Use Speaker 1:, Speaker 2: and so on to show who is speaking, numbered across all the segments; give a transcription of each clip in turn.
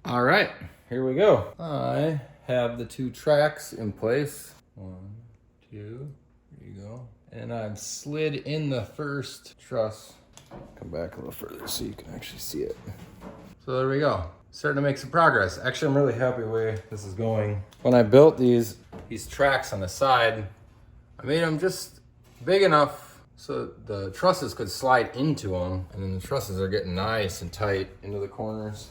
Speaker 1: All right, here we go. I have the two tracks in place. 1, 2, there you go. And I've slid in the first truss. Come back a little further so you can actually see it. So there we go. Starting to make some progress. Actually, I'm really happy the way this is going. When I built these tracks on the side, I made them just big enough so the trusses could slide into them, and then the trusses are getting nice and tight into the corners.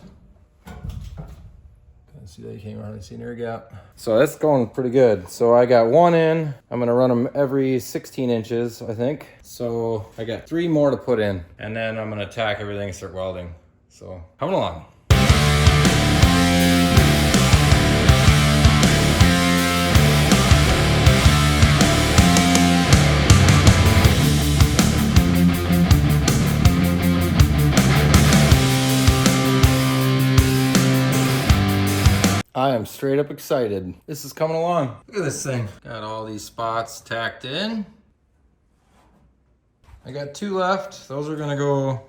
Speaker 1: See that you can't hardly see an air gap. So that's going pretty good. So I got one in. I'm gonna run them every 16 inches, I think. So I got 3 more to put in, and then I'm gonna tack everything and start welding. So coming along. I am straight up excited. This is coming along. Look at this thing. Got all these spots tacked in. I got 2 left. Those are gonna go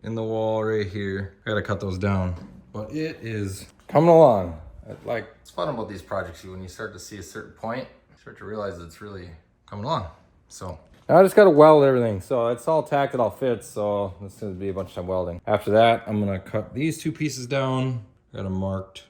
Speaker 1: in the wall right here. I gotta cut those down. But it is coming along. Like, it's fun about these projects. When you start to see a certain point, you start to realize it's really coming along. So now I just gotta weld everything. So it's all tacked, it all fits. So it's gonna be a bunch of time welding. After that, I'm gonna cut these 2 pieces down. Got them marked.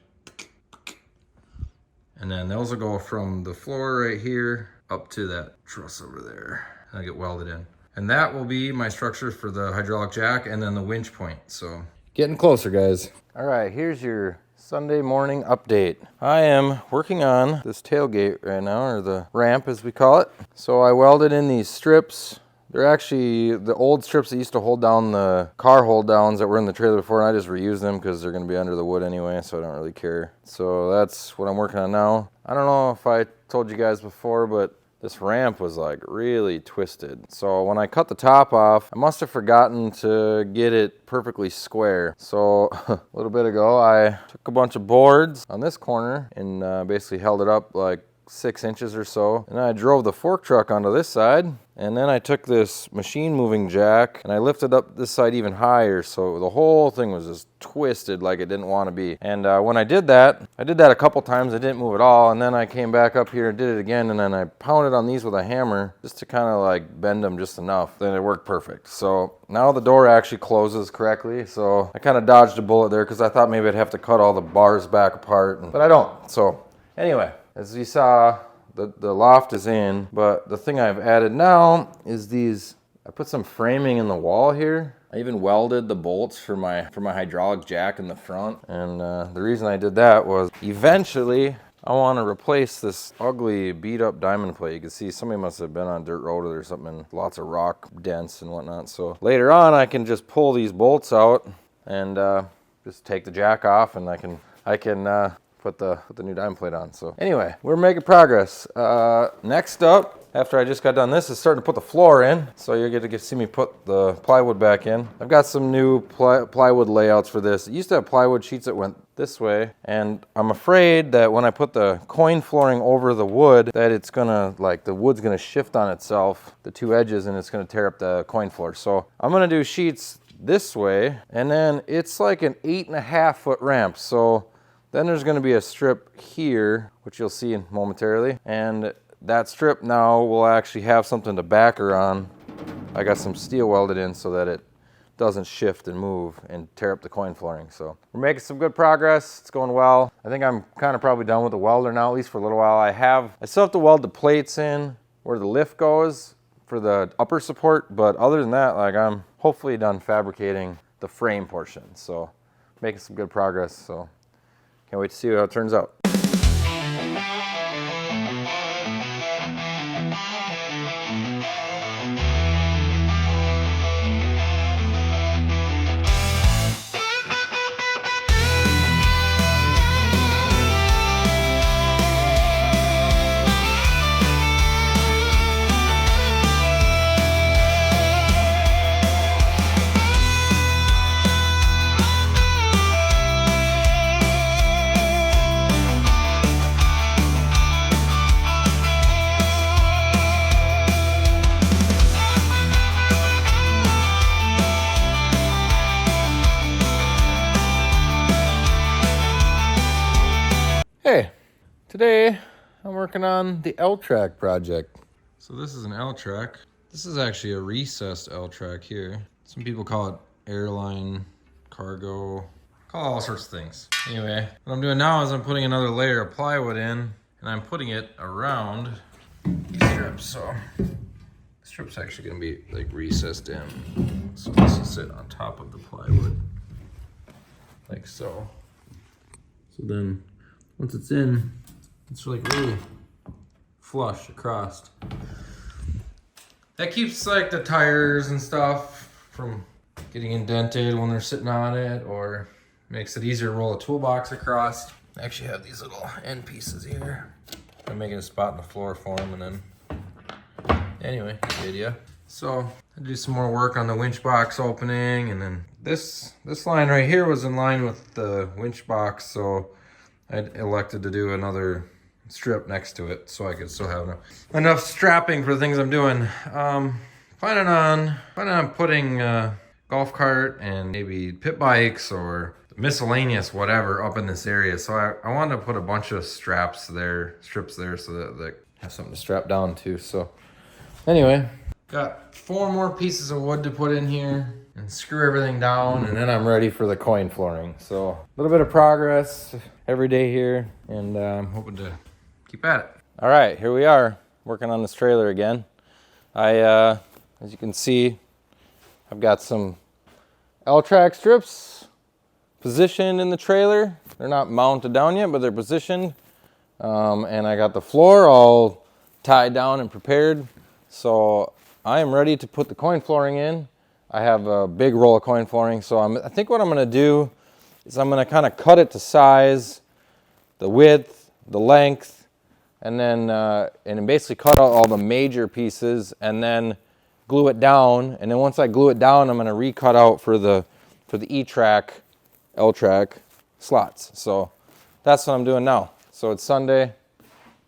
Speaker 1: And then those will go from the floor right here up to that truss over there. And I'll get welded in. And that will be my structure for the hydraulic jack and then the winch point. So getting closer, guys. All right, here's your Sunday morning update. I am working on this tailgate right now, or the ramp as we call it. So I welded in these strips. They're actually the old strips that used to hold down the car hold downs that were in the trailer before, and I just reused them because they're going to be under the wood anyway, so I don't really care. So that's what I'm working on now. I don't know if I told you guys before, but this ramp was like really twisted. So when I cut the top off, I must have forgotten to get it perfectly square. So a little bit ago, I took a bunch of boards on this corner and basically held it up like 6 inches or so. And I drove the fork truck onto this side. And then I took this machine moving jack and I lifted up this side even higher. So the whole thing was just twisted like it didn't want to be. And when I did that a couple times. I didn't move at all. And then I came back up here and did it again. And then I pounded on these with a hammer just to kind of like bend them just enough. Then it worked perfect. So now the door actually closes correctly. So I kind of dodged a bullet there because I thought maybe I'd have to cut all the bars back apart. But I don't. So anyway, as you saw, the loft is in, but the thing I've added now is these. I put some framing in the wall here. I even welded the bolts for my hydraulic jack in the front. And the reason I did that was eventually I want to replace this ugly beat up diamond plate. You can see somebody must have been on a dirt road or something, lots of rock dents and whatnot. So later on I can just pull these bolts out and just take the jack off, and I can put the new diamond plate on. So anyway, we're making progress. Next up, after I just got done this, is starting to put the floor in. So you're going to see me put the plywood back in. I've got some new plywood layouts for this. It used to have plywood sheets that went this way, and I'm afraid that when I put the coin flooring over the wood, that it's gonna, like, the wood's gonna shift on itself, the 2 edges, and it's gonna tear up the coin floor. So I'm gonna do sheets this way, and then it's like an 8.5 foot ramp. So then there's going to be a strip here, which you'll see momentarily. And that strip now will actually have something to back her on. I got some steel welded in so that it doesn't shift and move and tear up the coin flooring. So we're making some good progress. It's going well. I think I'm kind of probably done with the welder now, at least for a little while. I still have to weld the plates in where the lift goes for the upper support. But other than that, like, I'm hopefully done fabricating the frame portion. So making some good progress. So can't wait to see how it turns out. Today, I'm working on the L-track project. So this is an L-track. This is actually a recessed L-track here. Some people call it airline, cargo, call it all sorts of things. Anyway, what I'm doing now is I'm putting another layer of plywood in, and I'm putting it around these strips. So the strip's actually gonna be like recessed in. So this will sit on top of the plywood, like so. So then, once it's in, it's like really flush across. That keeps like the tires and stuff from getting indented when they're sitting on it, or makes it easier to roll a toolbox across. I actually have these little end pieces here. I'm making a spot in the floor for them, and then anyway, the idea. So I do some more work on the winch box opening, and then this line right here was in line with the winch box, so I elected to do another strip next to it so I could still have enough strapping for the things I'm doing. Planning on putting golf cart and maybe pit bikes or miscellaneous whatever up in this area. So I wanted to put a bunch of strips there so that they have something to strap down to. So anyway, got 4 more pieces of wood to put in here and screw everything down, and then I'm ready for the coin flooring. So a little bit of progress every day here, and I'm hoping to keep at it. All right, here we are working on this trailer again. As you can see, I've got some L-track strips positioned in the trailer. They're not mounted down yet, but they're positioned. And I got the floor all tied down and prepared. So I am ready to put the coin flooring in. I have a big roll of coin flooring, so I think what I'm gonna do is I'm gonna kind of cut it to size, the width, the length, and then basically cut out all the major pieces and then glue it down. And then once I glue it down, I'm gonna recut out for the E-track, L-track slots. So that's what I'm doing now. So it's Sunday,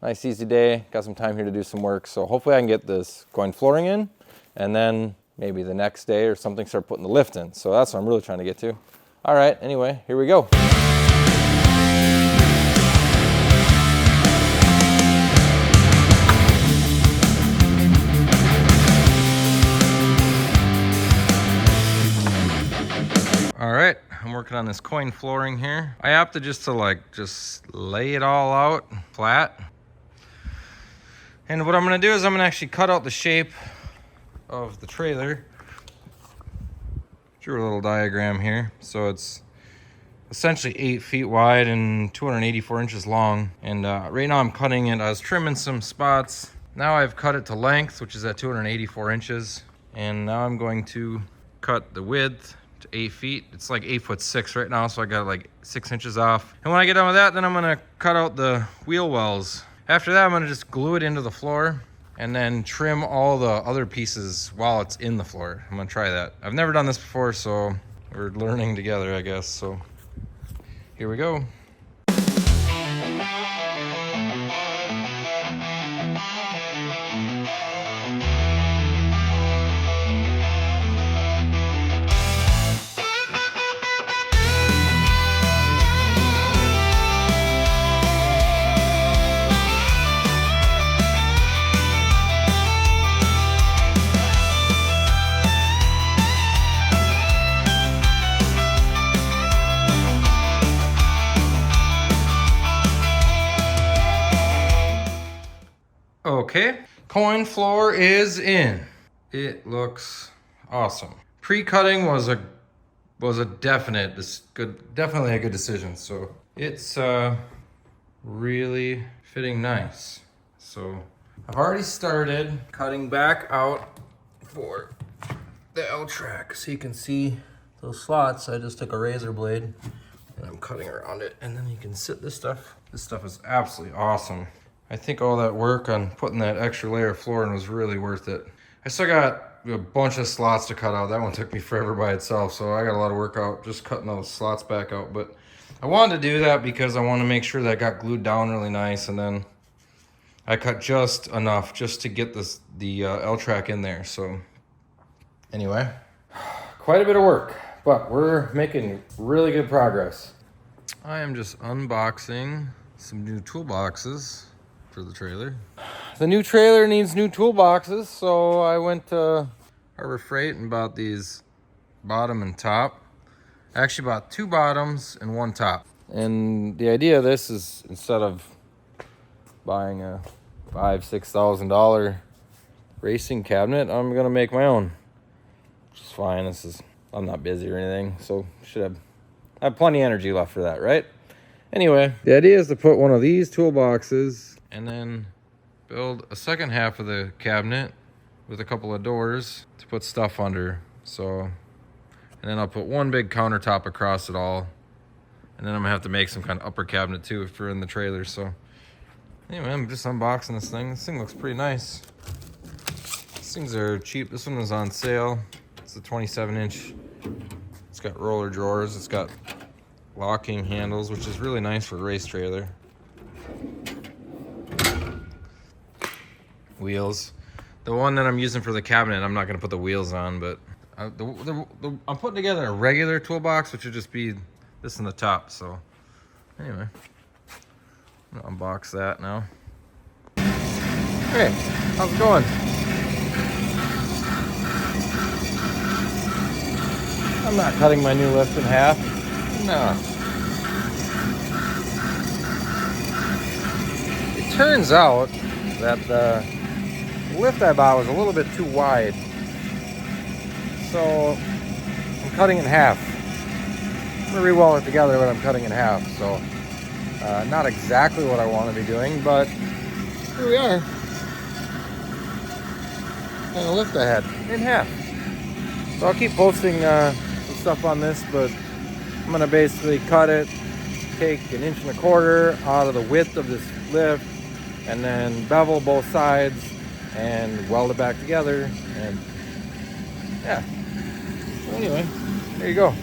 Speaker 1: nice easy day, got some time here to do some work. So hopefully I can get this coin flooring in, and then maybe the next day or something start putting the lift in. So that's what I'm really trying to get to. All right, anyway, here we go. All right, I'm working on this coin flooring here. I opted just lay it all out flat. And what I'm gonna do is I'm gonna actually cut out the shape of the trailer. Drew a little diagram here. So it's essentially 8 feet wide and 284 inches long. And right now I'm cutting it. I was trimming some spots. Now I've cut it to length, which is at 284 inches. And now I'm going to cut the width to 8 feet. It's like 8'6" right now, so I got like 6 inches off. And when I get done with that, then I'm gonna cut out the wheel wells. After that, I'm gonna just glue it into the floor and then trim all the other pieces while it's in the floor. I'm gonna try that. I've never done this before, so we're learning together, I guess. So here we go. Okay, coin floor is in. It looks awesome. Pre-cutting was a definitely a good decision. So it's really fitting nice. So I've already started cutting back out for the L-track. So you can see those slots. I just took a razor blade and I'm cutting around it, and then you can sit this stuff. This stuff is absolutely awesome. I think all that work on putting that extra layer of flooring was really worth it. I still got a bunch of slots to cut out. That one took me forever by itself, so I got a lot of work out just cutting those slots back out. But I wanted to do that because I want to make sure that it got glued down really nice, and then I cut just enough just to get the L-track in there. So anyway, quite a bit of work, but we're making really good progress. I am just unboxing some new toolboxes for the trailer. The new trailer needs new toolboxes, so I went to Harbor Freight and bought these bottom and top. I actually bought 2 bottoms and 1 top. And the idea of this is, instead of buying a $5,000-$6,000 racing cabinet, I'm gonna make my own, which is fine. I'm not busy or anything, so should have plenty of energy left for that, right? Anyway, the idea is to put one of these toolboxes and then build a second half of the cabinet with a couple of doors to put stuff under. So, and then I'll put one big countertop across it all. And then I'm gonna have to make some kind of upper cabinet too if we're in the trailer. So anyway, I'm just unboxing this thing. This thing looks pretty nice. These things are cheap. This one was on sale. It's a 27-inch. It's got roller drawers. It's got locking handles, which is really nice for a race trailer. Wheels. The one that I'm using for the cabinet, I'm not going to put the wheels on, but I'm putting together a regular toolbox, which would just be this in the top. So anyway, I'm going to unbox that now. Hey, how's it going? I'm not cutting my new lift in half. No. It turns out that the lift I bought was a little bit too wide. So I'm cutting in half. I'm gonna re-weld it together, but I'm cutting in half. So not exactly what I want to be doing, but here we are. And the lift I had in half. So I'll keep posting some stuff on this, but I'm gonna basically cut it, take 1.25 inches out of the width of this lift, and then bevel both sides and weld it back together. And yeah, so anyway, there you go.